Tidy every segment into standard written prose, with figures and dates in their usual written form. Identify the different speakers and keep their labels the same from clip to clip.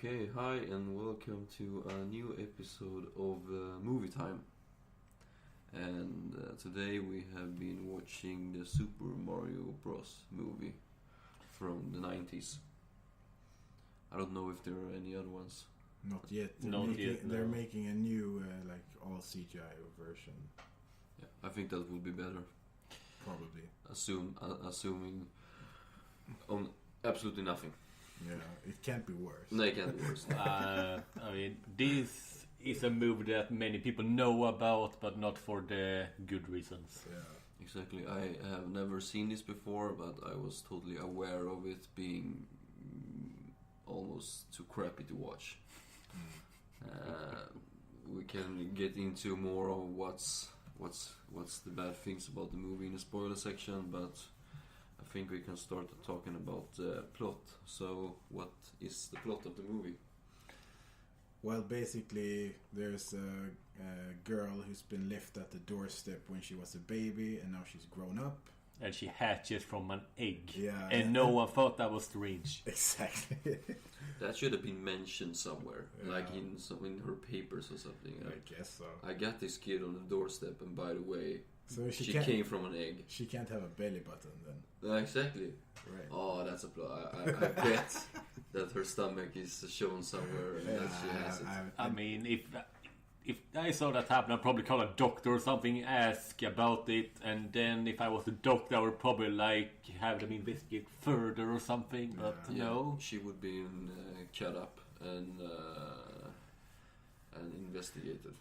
Speaker 1: Okay, hi and welcome to a new episode of Movie Time. And today we have been watching the Super Mario Bros. Movie from the 90s. I don't know if there are any other ones.
Speaker 2: Not yet. They're making a new, all CGI version.
Speaker 1: Yeah, I think that would be better.
Speaker 2: Probably.
Speaker 1: Assuming on absolutely nothing.
Speaker 2: Yeah, it can't be worse.
Speaker 1: No, it can't be worse.
Speaker 3: This is a movie that many people know about, but not for the good reasons.
Speaker 2: Yeah,
Speaker 1: exactly. I have never seen this before, but I was totally aware of it being almost too crappy to watch. We can get into more of what's the bad things about the movie in the spoiler section, but I think we can start talking about the plot. So, what is the plot of the movie?
Speaker 2: Well, basically, there's a girl who's been left at the doorstep when she was a baby, and now she's grown up.
Speaker 3: And she hatches from an egg.
Speaker 2: Yeah,
Speaker 3: and no one thought that was strange.
Speaker 2: Exactly.
Speaker 1: That should have been mentioned somewhere,
Speaker 2: yeah.
Speaker 1: like in her papers or something.
Speaker 2: I guess so.
Speaker 1: I got this kid on the doorstep, and by the way,
Speaker 2: so
Speaker 1: she came from an egg.
Speaker 2: She can't have a belly button then.
Speaker 1: Exactly.
Speaker 2: Right.
Speaker 1: Oh, that's a plot. I bet that her stomach is shown somewhere and that she has it.
Speaker 3: I mean, if I saw that happen, I'd probably call a doctor or something, ask about it, and then if I was a doctor, I would probably have them investigate further or something. But no,
Speaker 1: she would be cut up and investigated.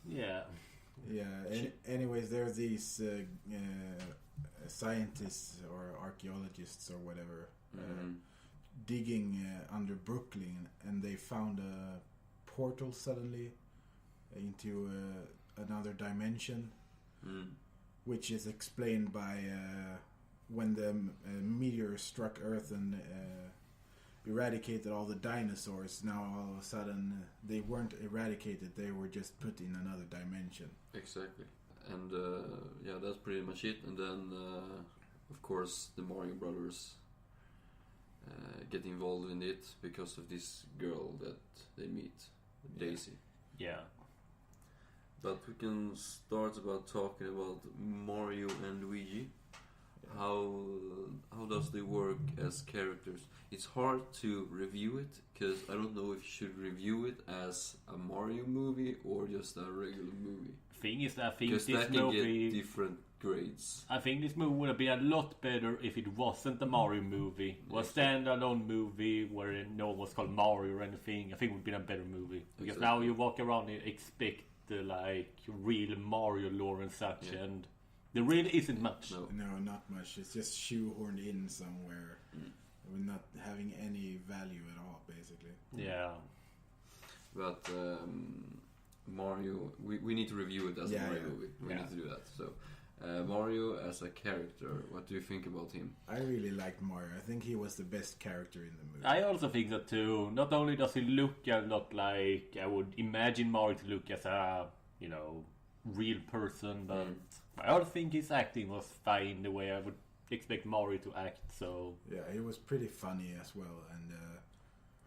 Speaker 3: Yeah.
Speaker 2: Yeah. Anyways, there are these scientists or archaeologists or whatever digging under Brooklyn, and they found a portal suddenly into another dimension, which is explained by when the meteor struck Earth and eradicated all the dinosaurs. Now all of a sudden they weren't eradicated, they were just put in another dimension.
Speaker 1: Exactly. And that's pretty much it. And then of course the Mario brothers get involved in it because of this girl that they meet, Daisy.
Speaker 3: Yeah.
Speaker 1: But we can start about talking about Mario and Luigi. How does they work as characters? It's hard to review it because I don't know if you should review it as a Mario movie or just a regular movie.
Speaker 3: Thing is, I think
Speaker 1: because
Speaker 3: this
Speaker 1: that can
Speaker 3: movie
Speaker 1: get different grades.
Speaker 3: I think this movie would have been a lot better if it wasn't a Mario movie. It was a standalone movie where no one was called Mario or anything. I think it would have been a better movie. Because now you walk around and expect real Mario lore and such, and there really isn't much.
Speaker 2: No, not much. It's just shoehorned in somewhere with not having any value at all, basically.
Speaker 3: Yeah.
Speaker 1: But Mario, we need to review it as a Mario movie. We need to do that. So Mario as a character, what do you think about him?
Speaker 2: I really liked Mario. I think he was the best character in the movie.
Speaker 3: I also think that too. Not only does he look a lot like I would imagine Mario to look as a, real person, but I also think his acting was fine the way I would expect Mario to act. So
Speaker 2: yeah, he was pretty funny as well, and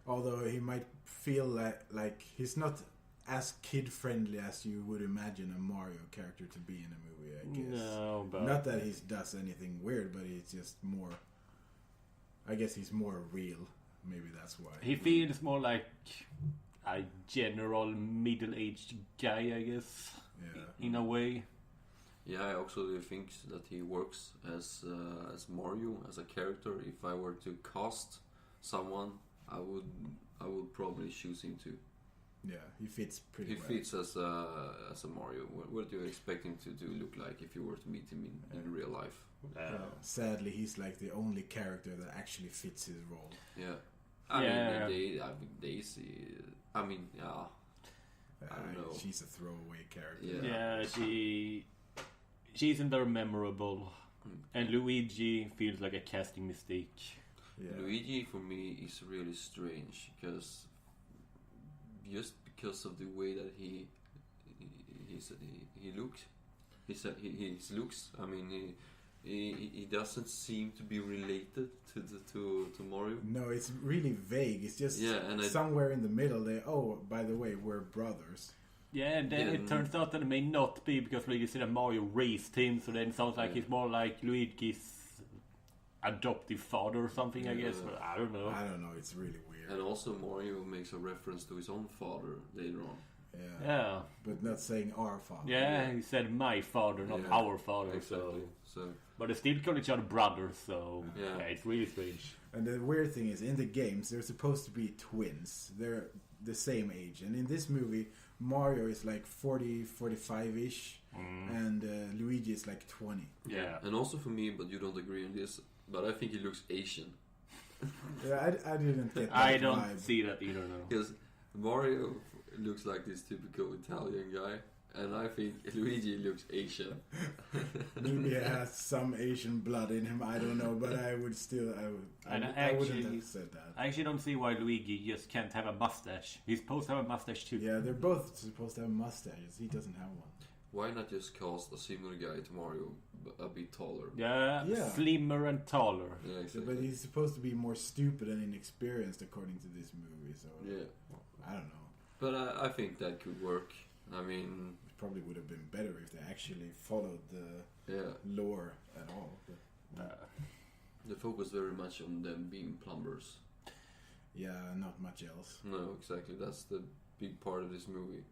Speaker 2: although he might feel like he's not as kid-friendly as you would imagine a Mario character to be in a movie, I guess.
Speaker 3: No, but
Speaker 2: not that he does anything weird, but he's just more... I guess he's more real. Maybe that's why.
Speaker 3: He feels more like a general middle-aged guy, I guess.
Speaker 2: Yeah.
Speaker 3: In a way.
Speaker 1: Yeah, I actually think that he works as Mario, as a character. If I were to cast someone, I would probably choose him too.
Speaker 2: Yeah, he fits pretty well.
Speaker 1: He fits as a Mario. What do you expect him to look like if you were to meet him in real life?
Speaker 2: Sadly, he's like the only character that actually fits his role.
Speaker 1: Yeah. I mean, Daisy... I don't know.
Speaker 2: She's a throwaway character.
Speaker 3: Yeah, she isn't very memorable. And Luigi feels like a casting mistake.
Speaker 1: Yeah. Luigi, for me, is really strange because... Just because of the way that he looks, his looks. I mean, he doesn't seem to be related to Mario.
Speaker 2: No, it's really vague. It's just
Speaker 1: and
Speaker 2: somewhere in the middle. By the way, we're brothers.
Speaker 3: Yeah, and then it turns out that it may not be because Luigi said that Mario raised him, so then it sounds like he's more like Luigi's adoptive father or something, I guess. But I don't know.
Speaker 2: It's really weird.
Speaker 1: And also Mario makes a reference to his own father later on.
Speaker 3: Yeah.
Speaker 2: But not saying our father.
Speaker 3: Yeah, he said my father, not our father.
Speaker 1: Exactly. So.
Speaker 3: But they still call each other brothers, so it's really strange.
Speaker 2: And the weird thing is, in the games, they're supposed to be twins. They're the same age. And in this movie, Mario is like 40, 45-ish, and Luigi is like 20.
Speaker 3: Yeah.
Speaker 1: And also for me, but you don't agree on this, but I think he looks Asian.
Speaker 2: Yeah, I didn't get that
Speaker 3: I don't
Speaker 2: vibe.
Speaker 3: see that either, no.
Speaker 1: Because Mario looks like this typical Italian guy, and I think Luigi looks Asian.
Speaker 2: Maybe he has some Asian blood in him, I don't know, but I would still, I wouldn't have said that.
Speaker 3: I actually don't see why Luigi just can't have a mustache. He's supposed to have a mustache too.
Speaker 2: Yeah, they're both supposed to have mustaches. He doesn't have one.
Speaker 1: Why not just cast a similar guy to Mario, a bit taller?
Speaker 3: Yeah, slimmer and taller.
Speaker 1: Yeah, exactly.
Speaker 2: But he's supposed to be more stupid and inexperienced according to this movie, so I don't know.
Speaker 1: But I think that could work. I mean,
Speaker 2: it probably would have been better if they actually followed the lore at all. But,
Speaker 1: they focus very much on them being plumbers.
Speaker 2: Yeah, not much else.
Speaker 1: No, exactly. That's the big part of this movie.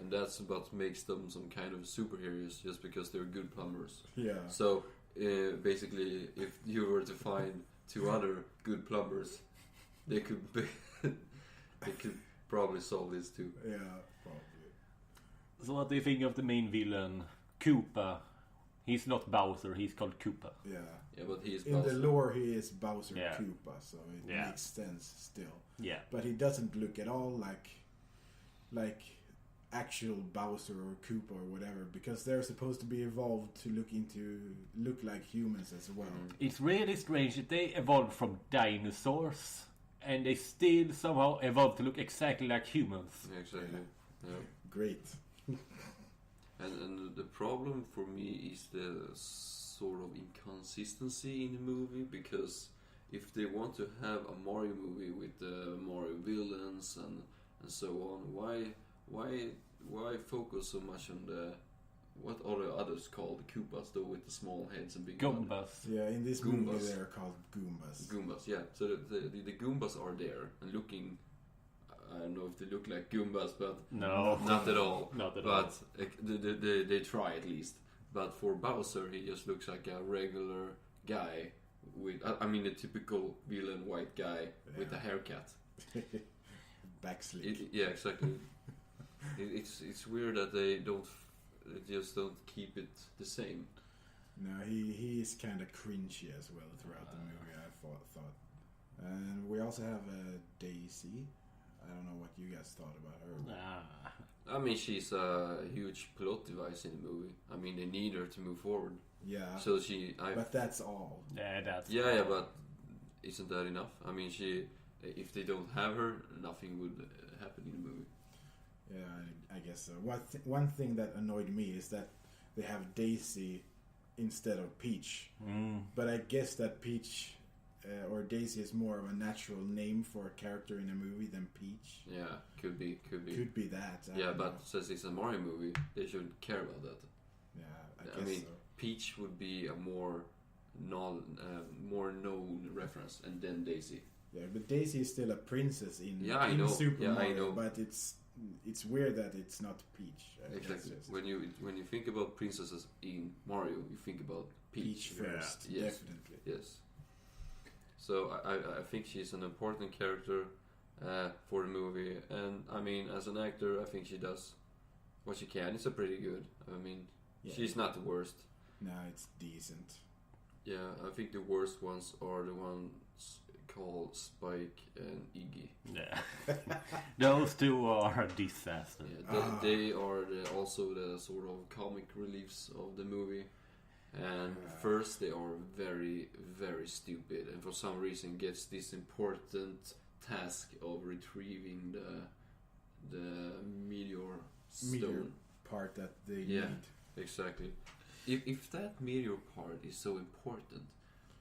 Speaker 1: And that's what makes them some kind of superheroes, just because they're good plumbers.
Speaker 2: Yeah.
Speaker 1: So, basically, if you were to find two other good plumbers, they could be they could probably solve this too.
Speaker 2: Yeah, probably.
Speaker 3: So what do you think of the main villain, Koopa? He's not Bowser, he's called Koopa.
Speaker 2: Yeah.
Speaker 1: Yeah, but he is
Speaker 2: in
Speaker 1: Bowser.
Speaker 2: the lore, he is Bowser Koopa, so it makes sense still.
Speaker 3: Yeah.
Speaker 2: But he doesn't look at all like actual Bowser or Koopa or whatever, because they're supposed to be evolved to look like humans as well.
Speaker 3: It's really strange that they evolved from dinosaurs and they still somehow evolved to look exactly like humans.
Speaker 1: Yeah, exactly. Yeah.
Speaker 2: Great.
Speaker 1: And the problem for me is the sort of inconsistency in the movie, because if they want to have a Mario movie with the Mario villains and so on, why focus so much on the what are the others called, the Koopas, though, with the small heads and big
Speaker 3: Goombas.
Speaker 2: Yeah, in this
Speaker 1: Goombas.
Speaker 2: movie they're called Goombas.
Speaker 1: Goombas, yeah. So the Goombas are there and looking. I don't know if they look like Goombas, but
Speaker 3: no,
Speaker 1: not at all.
Speaker 3: Not at all.
Speaker 1: But they try at least. But for Bowser, he just looks like a regular guy with, I mean, a typical villain white guy with a haircut.
Speaker 2: Backslick.
Speaker 1: Yeah, exactly. It's weird that they just don't keep it the same.
Speaker 2: No, he is kind of cringy as well throughout the movie, I thought. And we also have Daisy. I don't know what you guys thought about her.
Speaker 1: I mean, she's a huge plot device in the movie. I mean, they need her to move forward.
Speaker 2: Yeah.
Speaker 1: So
Speaker 2: but that's all.
Speaker 3: Yeah, that's all.
Speaker 1: Yeah, but isn't that enough? I mean, if they don't have her, nothing would happen in the movie.
Speaker 2: Yeah, I guess so. One thing that annoyed me is that they have Daisy instead of Peach. But I guess that Peach or Daisy is more of a natural name for a character in a movie than Peach.
Speaker 1: Yeah, could be.
Speaker 2: Could be that.
Speaker 1: Yeah, but since it's a Mario movie, they shouldn't care about that.
Speaker 2: Yeah,
Speaker 1: I mean, so. Peach would be a more known reference, and then Daisy.
Speaker 2: Yeah, but Daisy is still a princess in Super Mario.
Speaker 1: I know.
Speaker 2: But it's weird that it's not Peach.
Speaker 1: Exactly. When you think about princesses in Mario, you think about Peach
Speaker 2: first.
Speaker 1: Yeah. Yes.
Speaker 2: Definitely.
Speaker 1: Yes. So I think she's an important character for the movie, and I mean, as an actor, I think she does what she can. It's a pretty good. I mean, she's not the worst.
Speaker 2: No, it's decent.
Speaker 1: Yeah, I think the worst ones are the ones called Spike and Iggy.
Speaker 3: Yeah, those two are a disaster.
Speaker 1: Yeah, they are also the sort of comic reliefs of the movie. And first they are very, very stupid, and for some reason gets this important task of retrieving the meteor stone.
Speaker 2: Meteor part that they need.
Speaker 1: Exactly. if that meteor part is so important,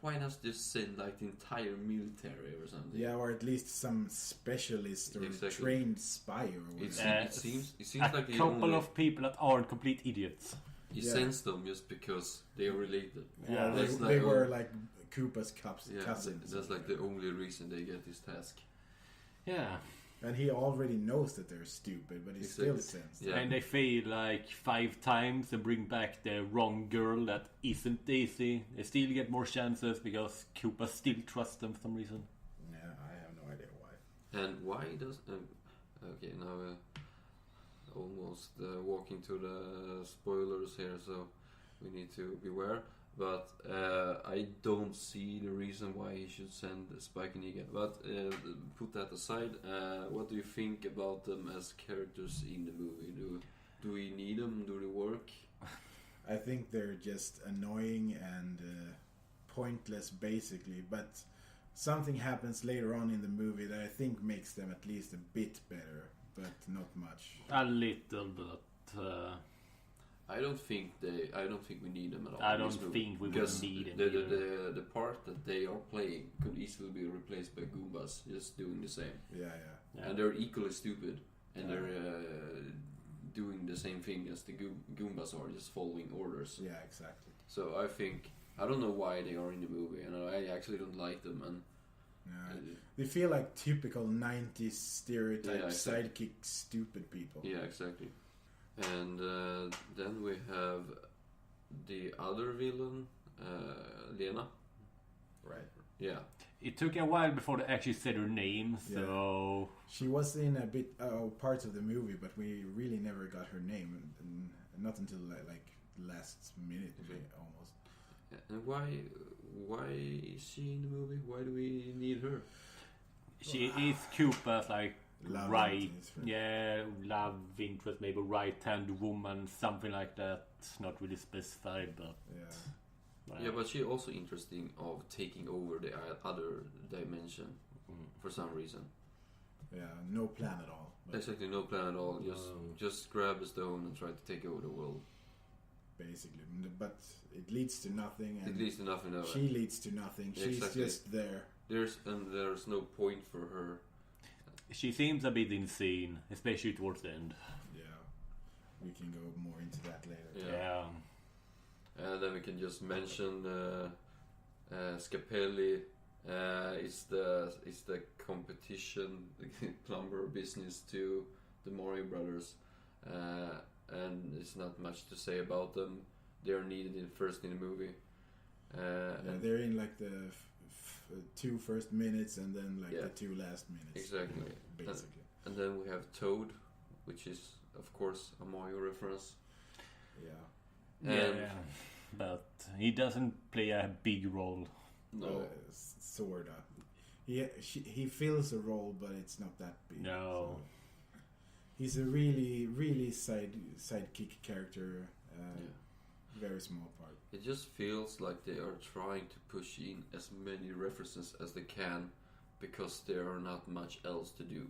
Speaker 1: why not just send like the entire military or something?
Speaker 2: Yeah, or at least some specialist or
Speaker 1: Exactly.
Speaker 2: trained spy or whatever.
Speaker 1: It seems
Speaker 3: a
Speaker 1: like
Speaker 3: couple of people that aren't complete idiots.
Speaker 1: he
Speaker 2: Yeah.
Speaker 1: sends them just because they are related.
Speaker 2: Yeah,
Speaker 1: That's
Speaker 2: they
Speaker 1: like-
Speaker 2: were like Koopa's
Speaker 1: Yeah,
Speaker 2: cousins.
Speaker 1: that's like the only reason they get this task.
Speaker 3: Yeah.
Speaker 2: And he already knows that they're stupid, but he still
Speaker 1: Exactly.
Speaker 2: sends them.
Speaker 1: Yeah.
Speaker 3: And they fail like 5 times and bring back the wrong girl that isn't Daisy. They still get more chances because Koopa still trusts them for some reason.
Speaker 2: Yeah, I have no idea why.
Speaker 1: And why does okay now almost walking to the spoilers here, so we need to beware. But I don't see the reason why he should send Spike and Egan. But put that aside. What do you think about them as characters in the movie? Do we need them? Do they work?
Speaker 2: I think they're just annoying and pointless, basically. But something happens later on in the movie that I think makes them at least a bit better, but not much.
Speaker 3: A little bit.
Speaker 1: I don't think we need them at all.
Speaker 3: I
Speaker 1: in this
Speaker 3: don't
Speaker 1: movie,
Speaker 3: think we would
Speaker 1: because
Speaker 3: need them
Speaker 1: the,
Speaker 3: either.
Speaker 1: the part that they are playing could easily be replaced by Goombas just doing the same,
Speaker 2: Yeah.
Speaker 3: Yeah.
Speaker 1: and they're equally stupid, and
Speaker 2: Yeah.
Speaker 1: they're doing the same thing as the Goombas are, just following orders.
Speaker 2: Yeah, exactly.
Speaker 1: So I don't know why they are in the movie, and I actually don't like them. And
Speaker 2: Yeah. They feel like typical 90s stereotype
Speaker 1: Yeah, exactly.
Speaker 2: sidekick stupid people.
Speaker 1: yeah, exactly. And then we have the other villain, Lena.
Speaker 2: Right.
Speaker 1: Yeah.
Speaker 3: It took a while before they actually said her name, so...
Speaker 2: She was in a bit parts of the movie, but we really never got her name, and not until like last minute,
Speaker 1: Okay.
Speaker 2: almost.
Speaker 1: And why is she in the movie? Why do we need her?
Speaker 3: She is Koopa's like
Speaker 2: Love
Speaker 3: right,
Speaker 2: interest, right?
Speaker 3: yeah, love interest, maybe right-hand woman, something like that. It's not really specified, but
Speaker 2: Yeah.
Speaker 1: Yeah, but she also interesting of taking over the other dimension for some reason.
Speaker 2: Yeah, no plan at all. But
Speaker 1: Exactly, no plan at all.
Speaker 3: No.
Speaker 1: Just grab a stone and try to take over the world.
Speaker 2: basically, but it leads to nothing, and
Speaker 1: It leads to nothing.
Speaker 2: she leads to nothing.
Speaker 1: Yeah,
Speaker 2: She's
Speaker 1: exactly.
Speaker 2: just there.
Speaker 1: There's no point for her.
Speaker 3: she seems a bit insane, especially towards the end.
Speaker 2: Yeah, we can go more into that later.
Speaker 1: Yeah. And then we can just mention Scapelli is the competition plumber business to the Mario brothers, and it's not much to say about them. They are needed first in the movie.
Speaker 2: Yeah, they're in like the 2 first minutes and then like
Speaker 1: Yeah.
Speaker 2: the 2 last minutes.
Speaker 1: Exactly.
Speaker 2: Basically.
Speaker 1: And then we have Toad, which is of course a Mario reference.
Speaker 2: Yeah.
Speaker 1: And
Speaker 3: Yeah, but he doesn't play a big role.
Speaker 1: no,
Speaker 2: Sorta. He fills a role, but it's not that big.
Speaker 3: No.
Speaker 2: So. He's a really sidekick character. Very small part.
Speaker 1: it just feels like they are trying to push in as many references as they can because there are not much else to do.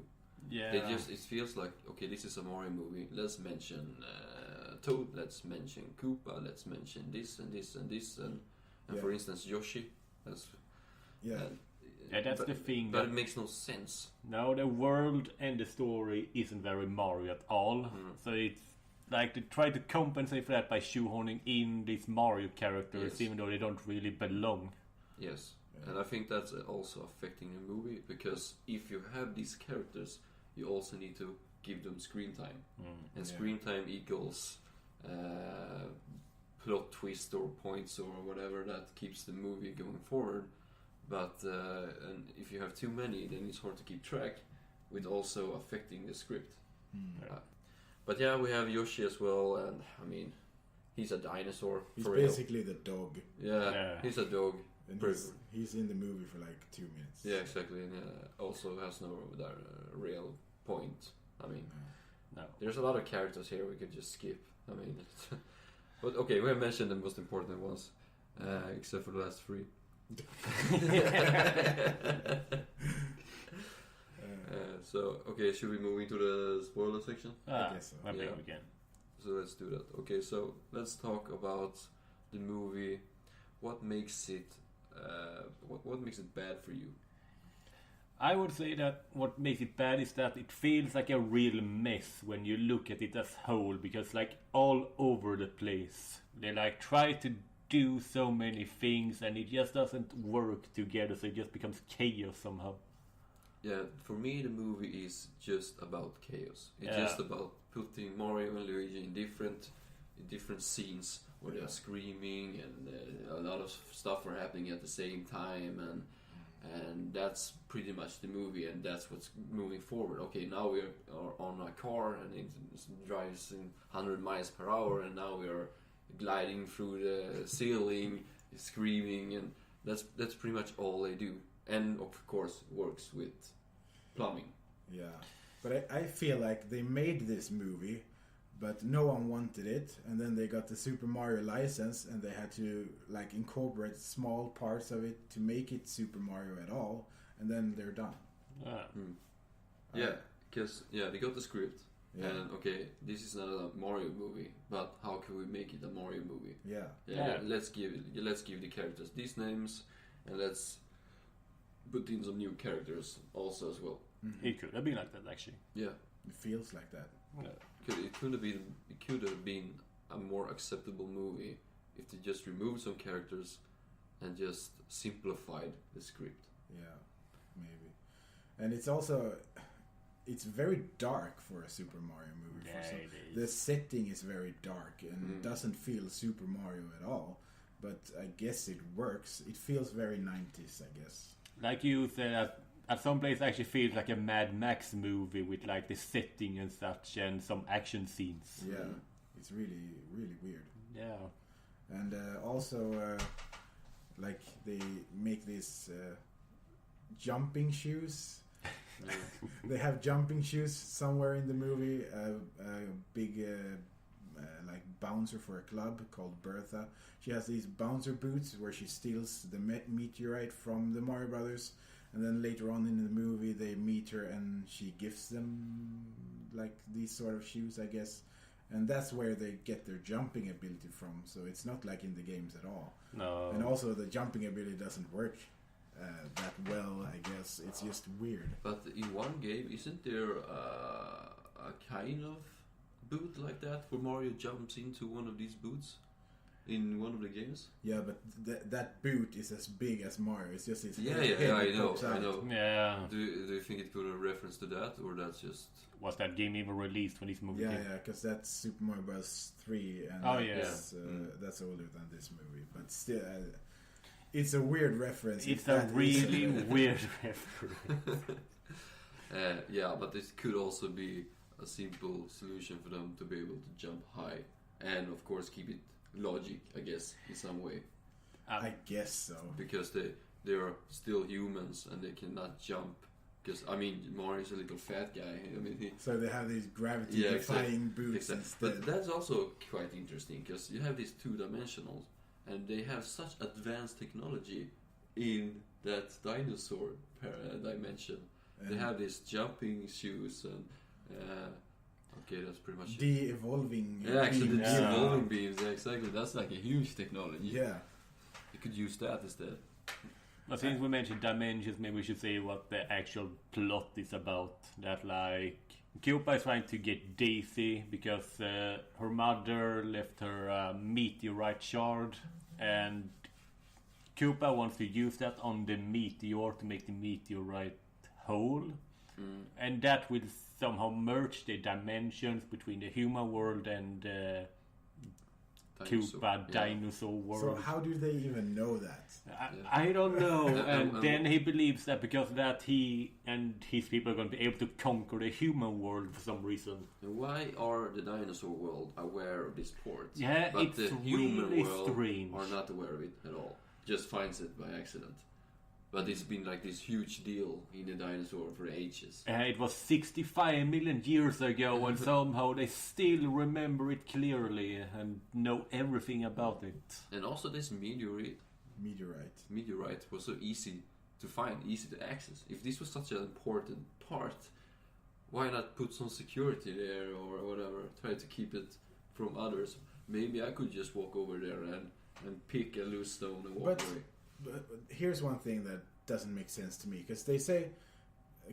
Speaker 3: Yeah,
Speaker 1: It feels like, okay, this is a Mario movie. Let's mention Toad. Let's mention Koopa. Let's mention this and this and this and
Speaker 2: Yeah.
Speaker 1: for instance Yoshi. That's
Speaker 2: Yeah.
Speaker 3: that's
Speaker 1: but,
Speaker 3: the thing.
Speaker 1: But
Speaker 3: That
Speaker 1: it makes no sense.
Speaker 3: no, the world and the story isn't very Mario at all. So it's like they try to compensate for that by shoehorning in these Mario characters,
Speaker 1: Yes.
Speaker 3: even though they don't really belong.
Speaker 1: Yes,
Speaker 2: Yeah.
Speaker 1: and I think that's also affecting the movie because if you have these characters, you also need to give them screen time, and
Speaker 2: Yeah.
Speaker 1: screen time equals plot twist or points or whatever that keeps the movie going forward. But and if you have too many, then it's hard to keep track, with also affecting the script. But yeah, we have Yoshi as well, and I mean, he's a dinosaur.
Speaker 2: He's
Speaker 1: for real.
Speaker 2: basically the dog.
Speaker 1: Yeah, he's a dog.
Speaker 2: And
Speaker 1: Pretty-
Speaker 2: he's in the movie for like 2 minutes.
Speaker 1: Yeah, exactly, and also has no real point. I mean,
Speaker 3: No.
Speaker 1: there's a lot of characters here we could just skip. I mean, but okay, we have mentioned the most important ones, except for the last 3. So, okay, should we move into the spoiler section?
Speaker 2: I guess so.
Speaker 3: I think
Speaker 1: Yeah.
Speaker 3: we can.
Speaker 1: So let's do that. Okay, so let's talk about the movie, what makes it what makes it bad for you?
Speaker 3: I would say that what makes it bad is that it feels like a real mess when you look at it as whole, because like all over the place they like try to do so many things and it just doesn't work together, so it just becomes chaos somehow.
Speaker 1: Yeah, for me the movie is just about chaos. It's just about putting Mario and Luigi in different scenes where they're screaming and a lot of stuff are happening at the same time, and that's pretty much the movie, and that's what's moving forward. Okay, now we are on a car and it drives in 100 miles per hour, and now we are gliding through the ceiling, screaming, and that's pretty much all they do. And of course works with plumbing.
Speaker 2: Yeah, but I feel like they made this movie, but no one wanted it, and then they got the Super Mario license, and they had to like incorporate small parts of it to make it Super Mario at all, and then they're done.
Speaker 1: Yeah, because they got the script,
Speaker 2: Yeah.
Speaker 1: and okay, this is not a Mario movie, but how can we make it a Mario movie?
Speaker 2: Yeah.
Speaker 1: Let's give the characters these names, and let's put in some new characters also as well.
Speaker 3: It could have been like that actually.
Speaker 1: Yeah,
Speaker 2: It feels like that.
Speaker 1: it could have been a more acceptable movie if they just removed some characters and just simplified the script.
Speaker 2: Yeah, maybe. And it's very dark for a Super Mario movie.
Speaker 3: Yeah, it is.
Speaker 2: The setting is very dark and it doesn't feel Super Mario at all. But I guess it works. It feels very 90s, I guess.
Speaker 3: Like you said, at some place it actually feels like a Mad Max movie with like the setting and such and some action scenes.
Speaker 2: Yeah, it's really, really weird.
Speaker 3: Yeah.
Speaker 2: And also, like they make these jumping shoes. They have jumping shoes somewhere in the movie. A big like bouncer for a club called Bertha. She has these bouncer boots where she steals the meteorite from the Mario Brothers, and then later on in the movie they meet her and she gives them like these sort of shoes, I guess. And that's where they get their jumping ability from. So it's not like in the games at all.
Speaker 3: No.
Speaker 2: And also the jumping ability doesn't work that well, I guess. It's just weird.
Speaker 1: But in one game, isn't there a kind of boot like that where Mario jumps into one of these boots in one of the games?
Speaker 2: Yeah, but that boot is as big as Mario. It's just his
Speaker 1: Yeah,
Speaker 2: head
Speaker 1: I
Speaker 2: that
Speaker 1: know,
Speaker 2: pops
Speaker 1: I
Speaker 2: out.
Speaker 1: know.
Speaker 3: Yeah.
Speaker 1: Do you think it could have reference to that, or that's just?
Speaker 3: Was that game even released when this movie
Speaker 2: Yeah,
Speaker 3: came?
Speaker 2: yeah, because that's Super Mario Bros. 3, and
Speaker 3: Oh, yeah.
Speaker 2: that's older than this movie. But still, it's a weird reference.
Speaker 3: It's
Speaker 2: if
Speaker 3: a
Speaker 2: that is
Speaker 3: really weird reference.
Speaker 1: Yeah, but it could also be a simple solution for them to be able to jump high, and of course keep it logic, I guess, in some way,
Speaker 2: I guess so.
Speaker 1: because they are still humans and they cannot jump. Because I mean, Mario's a little fat guy. I mean,
Speaker 2: So they have these gravity-defying boots
Speaker 1: exactly.
Speaker 2: instead.
Speaker 1: But that's also quite interesting because you have these two-dimensionals, and they have such advanced technology in that dinosaur dimension. They have these jumping shoes and okay, that's pretty much it.
Speaker 2: De-evolving.
Speaker 1: Yeah, actually, the
Speaker 2: beams.
Speaker 1: de-evolving beams. Yeah, exactly. That's like a huge technology.
Speaker 2: Yeah.
Speaker 1: You could use that instead.
Speaker 3: But since we mentioned dimensions, maybe we should say what the actual plot is about. That like Koopa is trying to get Daisy because her mother left her a meteorite shard, and Koopa wants to use that on the meteor to make the meteorite whole, and that will somehow merge the dimensions between the human world and the Koopa dinosaur world.
Speaker 2: So how do they even know that?
Speaker 3: I don't know. And then he believes that because of that he and his people are going to be able to conquer the human world for some reason.
Speaker 1: And why are the dinosaur world aware of this port?
Speaker 3: Yeah,
Speaker 1: but
Speaker 3: it's
Speaker 1: the human
Speaker 3: really
Speaker 1: world
Speaker 3: strange.
Speaker 1: are not aware of it at all. Just finds it by accident. But it's been like this huge deal in the dinosaur for ages.
Speaker 3: It was 65 million years ago, and somehow they still remember it clearly and know everything about it.
Speaker 1: And also this meteorite was so easy to find, easy to access. If this was such an important part, why not put some security there or whatever? Try to keep it from others. Maybe I could just walk over there and pick a loose stone and walk away.
Speaker 2: But here's one thing that doesn't make sense to me, because they say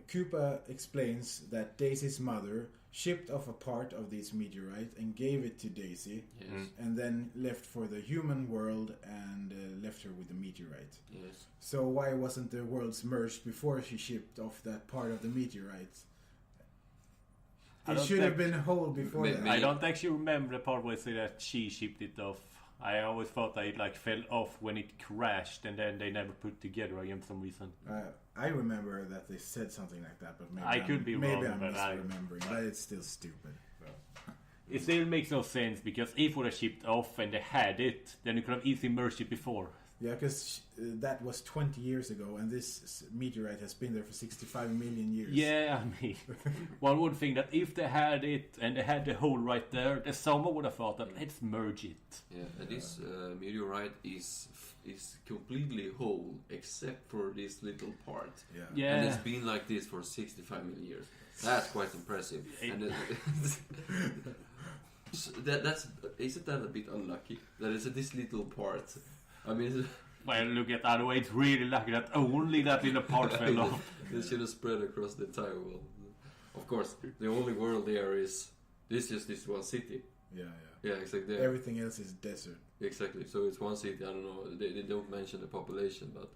Speaker 2: Koopa explains that Daisy's mother shipped off a part of this meteorite and gave it to Daisy,
Speaker 1: Yes.
Speaker 2: and then left for the human world and left her with the meteorite.
Speaker 1: Yes.
Speaker 2: So why wasn't the worlds merged before she shipped off that part of the meteorite? It should have been whole before that.
Speaker 3: I don't actually remember the part where they say that she shipped it off. I always thought that it like fell off when it crashed, and then they never put together again for some reason.
Speaker 2: I remember that they said something like that, but maybe
Speaker 3: I could be
Speaker 2: maybe
Speaker 3: wrong,
Speaker 2: I'm
Speaker 3: but
Speaker 2: misremembering. But it's still stupid.
Speaker 3: It still makes no sense, because if it would have shipped off and they had it, then you could have easily merged it before.
Speaker 2: Yeah, because that was 20 years ago, and this meteorite has been there for 65 million years.
Speaker 3: Yeah, I mean, one would think that if they had it and they had the hole right there, the someone would have thought that let's merge it.
Speaker 1: Yeah, and this meteorite is completely whole except for this little part.
Speaker 3: Yeah.
Speaker 1: And it's been like this for 65 million years. That's quite impressive. And isn't that a bit unlucky? That it's this little part. I mean,
Speaker 3: well, look at that way. It's really lucky that only that little part fell off.
Speaker 1: It should have spread across the entire world. Of course, the only world there is this one city.
Speaker 2: Yeah,
Speaker 1: exactly.
Speaker 2: Everything else is desert.
Speaker 1: Exactly. So it's one city. I don't know. They don't mention the population, but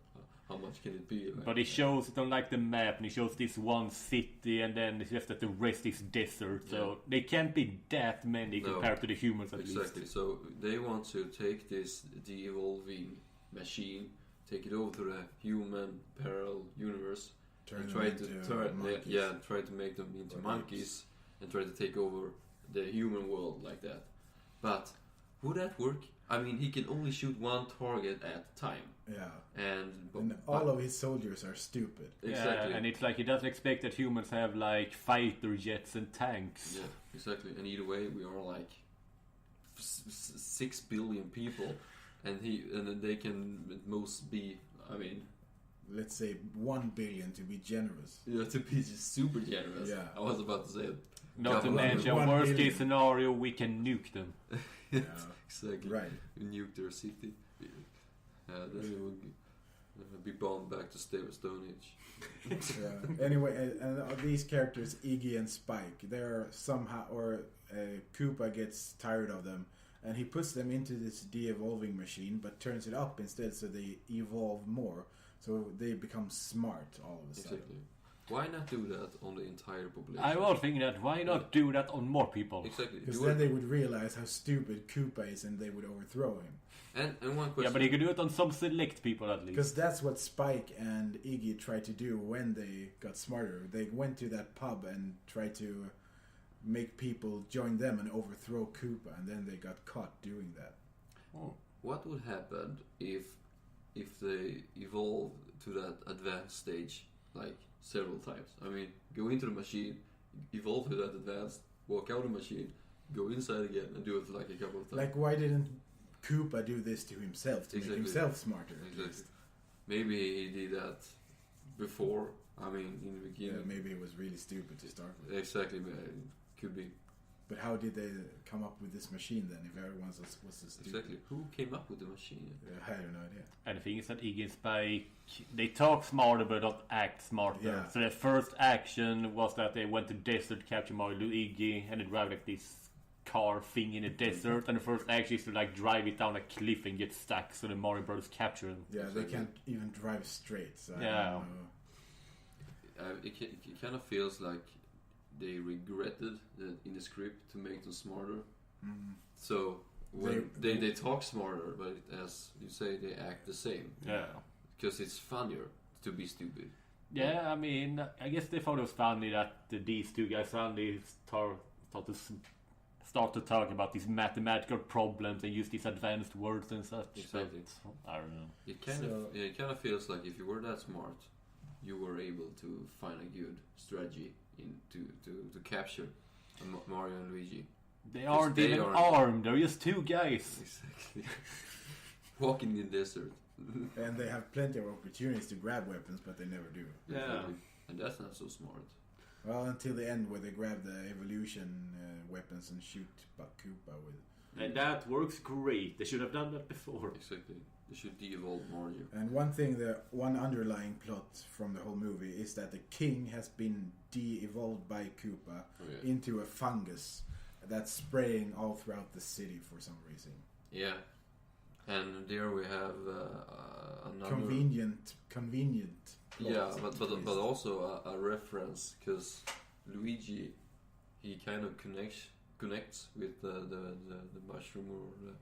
Speaker 1: how much can it be? Like?
Speaker 3: But it shows it on like the map, and it shows this one city, and then it's just that the rest is desert. So they can't be that many compared to the humans at least.
Speaker 1: Exactly. So they want to take this de-evolving machine, take it over to the human parallel universe, and try to make them into monkeys and try to take over the human world like that. But would that work? I mean, he can only shoot one target at a time.
Speaker 2: Yeah.
Speaker 1: And
Speaker 2: all of his soldiers are stupid.
Speaker 1: Exactly.
Speaker 3: Yeah, and it's like he doesn't expect that humans have like fighter jets and tanks.
Speaker 1: Yeah, exactly. And either way, we are like 6 billion people, and they can at most be. I mean,
Speaker 2: let's say 1 billion to be generous.
Speaker 1: Yeah, to be super generous.
Speaker 2: Yeah.
Speaker 1: I was about to say it.
Speaker 3: Not to mention, worst case scenario, we can nuke them.
Speaker 1: Yeah, exactly.
Speaker 2: Right.
Speaker 1: We nuke their city. Then it would be bombed back to Stone Age.
Speaker 2: Yeah. Anyway, and these characters, Iggy and Spike, they're somehow, or Koopa gets tired of them, and he puts them into this de-evolving machine, but turns it up instead, so they evolve more, so they become smart all of a sudden.
Speaker 1: Exactly. Why not do that on the entire population?
Speaker 3: I was thinking that why not do that on more people?
Speaker 1: Exactly.
Speaker 2: Because then they would realize how stupid Koopa is, and they would overthrow him.
Speaker 1: And one question.
Speaker 3: Yeah, but he could do it on some select people at least.
Speaker 2: Because that's what Spike and Iggy tried to do when they got smarter. They went to that pub and tried to make people join them and overthrow Koopa, and then they got caught doing that.
Speaker 1: Oh. What would happen if they evolve to that advanced stage, like several times? I mean, go into the machine, evolve to that advanced, walk out of the machine, go inside again, and do it like a couple of times.
Speaker 2: Like, why didn't Koopa do this to himself to make himself smarter?
Speaker 1: Exactly. Maybe he did that before. I mean, in the beginning.
Speaker 2: Yeah, maybe it was really stupid to start with.
Speaker 1: Exactly, could be.
Speaker 2: But how did they come up with this machine then, if everyone was so stupid?
Speaker 1: Exactly. Who came up with the machine?
Speaker 2: I have no idea.
Speaker 3: And the thing is that Iggy and Spike, they talk smarter but don't act smarter.
Speaker 2: Yeah.
Speaker 3: So their first action was that they went to desert to capture Mario Luigi, and they drive like this car thing in the desert, and the first action is to like drive it down a cliff and get stuck, so the Mario Brothers capture them.
Speaker 2: Yeah, they can't even drive straight. So
Speaker 3: yeah.
Speaker 1: It kind of feels like they regretted in the script to make them smarter.
Speaker 2: Mm.
Speaker 1: So when they talk smarter, but as you say, they act the same.
Speaker 3: Yeah.
Speaker 1: Because it's funnier to be stupid.
Speaker 3: Yeah, I mean, I guess they thought it was funny that these two guys suddenly start to talk about these mathematical problems and use these advanced words and such.
Speaker 1: Exactly.
Speaker 3: But, I don't know.
Speaker 1: It kind of feels like if you were that smart, you were able to find a good strategy to capture Mario and Luigi.
Speaker 3: They aren't even armed. They're just two guys.
Speaker 1: Exactly. Walking in the desert.
Speaker 2: And they have plenty of opportunities to grab weapons, but they never do.
Speaker 3: Yeah.
Speaker 1: Exactly. And that's not so smart.
Speaker 2: Well, until the end where they grab the evolution weapons and shoot Koopa with.
Speaker 3: And that works great. They should have done that before.
Speaker 1: Exactly. They should de-evolve Mario.
Speaker 2: And one underlying plot from the whole movie is that the king has been de-evolved by Koopa into a fungus that's spraying all throughout the city for some reason.
Speaker 1: Yeah. And there we have another...
Speaker 2: Convenient
Speaker 1: Yeah,
Speaker 2: plot
Speaker 1: but also a reference, because Luigi, he kind of connects with the mushroom or the...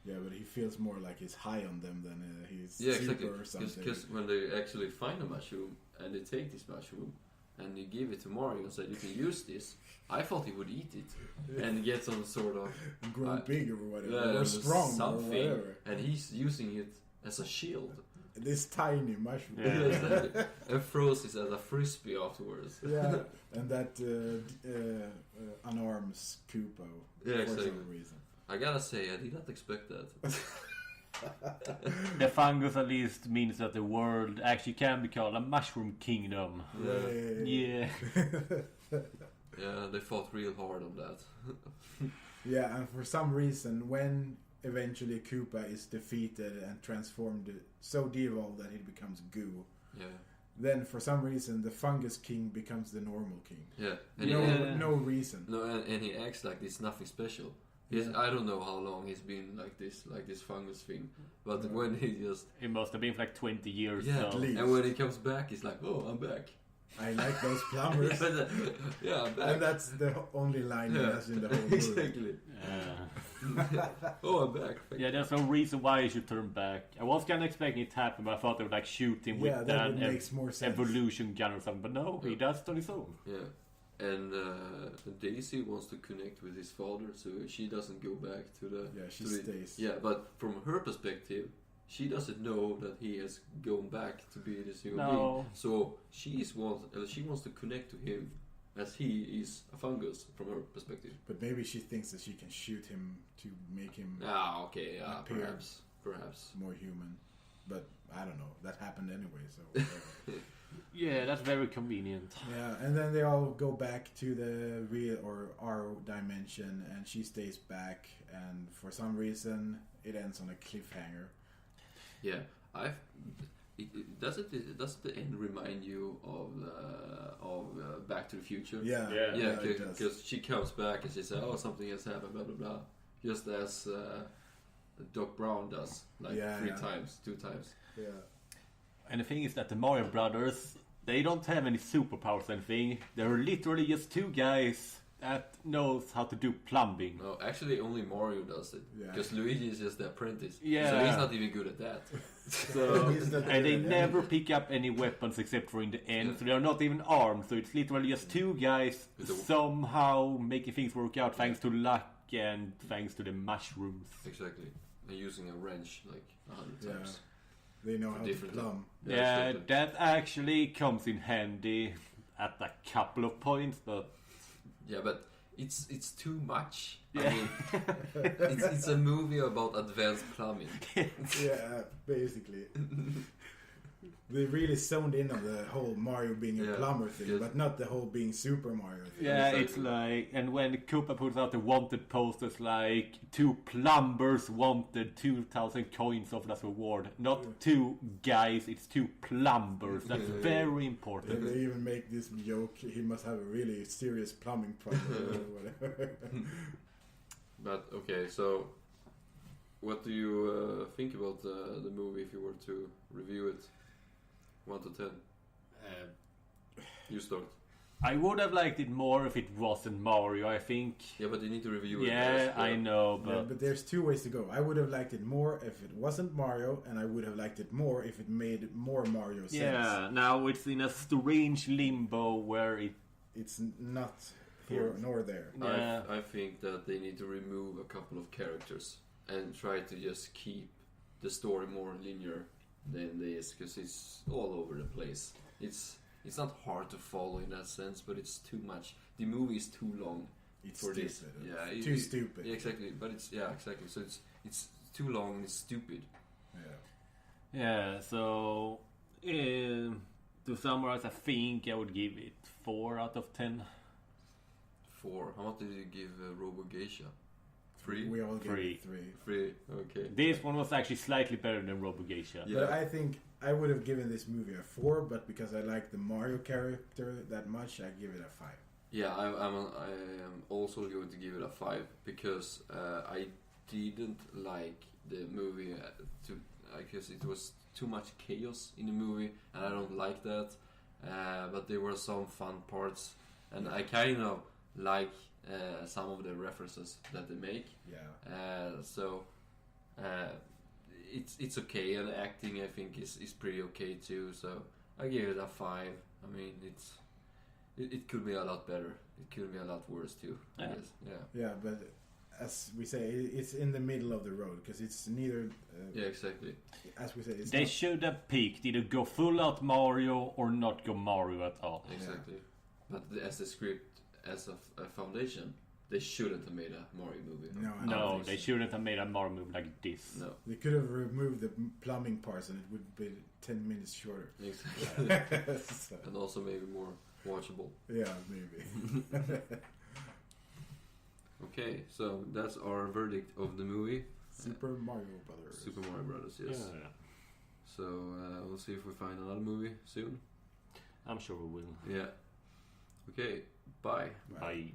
Speaker 2: Yeah, but he feels more like he's high on them than he's
Speaker 1: exactly.
Speaker 2: super or something.
Speaker 1: Because when they actually find a mushroom and they take this mushroom and you give it to Mario and say, you can use this, I thought he would eat it and get some sort of...
Speaker 2: grow big or whatever, or strong
Speaker 1: something,
Speaker 2: or whatever.
Speaker 1: And he's using it as a shield.
Speaker 2: This tiny mushroom.
Speaker 1: Yeah. And throws it as a frisbee afterwards.
Speaker 2: Yeah, and that unarms Koopa for some reason.
Speaker 1: I gotta say, I did not expect that.
Speaker 3: The fungus at least means that the world actually can be called a mushroom kingdom. Yeah.
Speaker 1: Yeah, they fought real hard on that.
Speaker 2: Yeah, and for some reason, when eventually Koopa is defeated and transformed, so de-evolved that he becomes goo.
Speaker 1: Yeah.
Speaker 2: Then for some reason, the fungus king becomes the normal king.
Speaker 1: Yeah. And
Speaker 2: no reason.
Speaker 1: No, and he acts like it's nothing special. I don't know how long he's been like this fungus thing, but when he just...
Speaker 3: It must have been for like 20 years.
Speaker 1: Yeah,
Speaker 3: so.
Speaker 1: And when he comes back, he's like, oh, I'm back.
Speaker 2: I like those plumbers.
Speaker 1: Yeah, I'm back.
Speaker 2: And that's the only line he has in the whole movie.
Speaker 1: Exactly. Oh, I'm back.
Speaker 3: Yeah, there's no reason why he should turn back. I was kind of expecting it to happen, but I thought they would like shoot him with that
Speaker 2: makes more sense.
Speaker 3: evolution gun or something. But no, he does it on his own.
Speaker 1: Yeah. And Daisy wants to connect with his father, so she doesn't go back to the...
Speaker 2: Yeah, she stays.
Speaker 1: Yeah, but from her perspective, she doesn't know that he has gone back to be this human being. So she wants to connect to him as he is a fungus from her perspective.
Speaker 2: But maybe she thinks that she can shoot him to make him
Speaker 1: appear perhaps
Speaker 2: more human. But I don't know. That happened anyway, so...
Speaker 3: Yeah, that's very convenient.
Speaker 2: Yeah, and then they all go back to the real or our dimension, and she stays back, and for some reason it ends on a cliffhanger.
Speaker 1: Yeah, does the end remind you of Back to the Future?
Speaker 2: Yeah,
Speaker 1: because she comes back and she says, "Oh, something has happened," blah blah blah, just as Doc Brown does, like 2 times.
Speaker 2: Yeah.
Speaker 3: And the thing is that the Mario brothers, they don't have any superpowers or anything. They're literally just 2 guys that knows how to do plumbing.
Speaker 1: No, actually only Mario does it. Because Luigi is just the apprentice.
Speaker 3: Yeah.
Speaker 1: So he's not even good at that.
Speaker 3: So, and they never pick up any weapons except for in the end. Yeah. So they're not even armed. So it's literally just 2 guys somehow making things work out thanks to luck and thanks to the mushrooms.
Speaker 1: Exactly. They're using a wrench like 100 times.
Speaker 2: They know how to plumb.
Speaker 3: Yeah, that actually comes in handy at a couple of points, but...
Speaker 1: Yeah, but it's too much.
Speaker 3: Yeah.
Speaker 1: I mean, it's a movie about advanced plumbing.
Speaker 2: Yeah, basically. They really zoned in on the whole Mario being a plumber thing, but not the whole being Super Mario thing.
Speaker 3: Yeah, exactly. It's like, and when Koopa puts out the wanted posters, like 2 plumbers wanted 2,000 coins of that reward. Not 2 guys, it's 2 plumbers. That's very important.
Speaker 2: And they even make this joke, he must have a really serious plumbing problem or whatever.
Speaker 1: But okay, so what do you think about the movie if you were to review it? 1 to 10. You start.
Speaker 3: I would have liked it more if it wasn't Mario, I think.
Speaker 1: Yeah, but you need to review it.
Speaker 3: Yeah, I know, but...
Speaker 2: Yeah, but there's 2 ways to go. I would have liked it more if it wasn't Mario, and I would have liked it more if it made more Mario sense.
Speaker 3: Yeah, now it's in a strange limbo where
Speaker 2: it's not here nor there.
Speaker 3: Yeah.
Speaker 1: I think that they need to remove a couple of characters and try to just keep the story more linear than this, because it's all over the place. It's not hard to follow in that sense, but it's too much. The movie is too long for
Speaker 2: stupid.
Speaker 1: this. Yeah,
Speaker 2: too stupid.
Speaker 1: Yeah, exactly. But exactly. So it's too long and it's stupid.
Speaker 3: Yeah. So to summarize, I think I would give it 4 out of 10.
Speaker 1: 4. How much did you give Robo Geisha? 3?
Speaker 2: We all gave
Speaker 3: Three.
Speaker 2: it 3.
Speaker 1: 3, okay.
Speaker 3: This one was actually slightly better than Robogeisha.
Speaker 1: Yeah.
Speaker 2: But I think I would have given this movie a 4, but because I like the Mario character that much, I give it a 5.
Speaker 1: Yeah, I am also going to give it a 5 because I didn't like the movie because it was too much chaos in the movie, and I don't like that. But there were some fun parts, and I kind of like some of the references that they make.
Speaker 2: Yeah.
Speaker 1: So it's okay, and the acting I think is pretty okay too. So I give it a 5. I mean, it could be a lot better. It could be a lot worse too. I guess. Yeah.
Speaker 2: Yeah, but as we say, it's in the middle of the road because it's neither.
Speaker 1: Yeah, exactly.
Speaker 2: As we say, it's
Speaker 3: They
Speaker 2: not,
Speaker 3: should have picked either go full out Mario or not go Mario at all.
Speaker 1: Exactly. But as the script, as a foundation, they shouldn't have made a Mario movie.
Speaker 2: No, I
Speaker 3: No,
Speaker 2: don't think
Speaker 3: they
Speaker 2: so.
Speaker 3: shouldn't have made a Mario movie like this.
Speaker 1: No.
Speaker 2: They could have removed the plumbing parts, and it would be 10 minutes shorter.
Speaker 1: Exactly.
Speaker 2: So,
Speaker 1: And also maybe more watchable.
Speaker 2: yeah, maybe.
Speaker 1: Okay, so that's our verdict of the movie.
Speaker 2: Super Mario Brothers.
Speaker 1: Super Mario Brothers, yes.
Speaker 3: Yeah.
Speaker 1: So we'll see if we find another movie soon.
Speaker 3: I'm sure we will.
Speaker 1: Yeah. Okay, bye.
Speaker 3: Bye.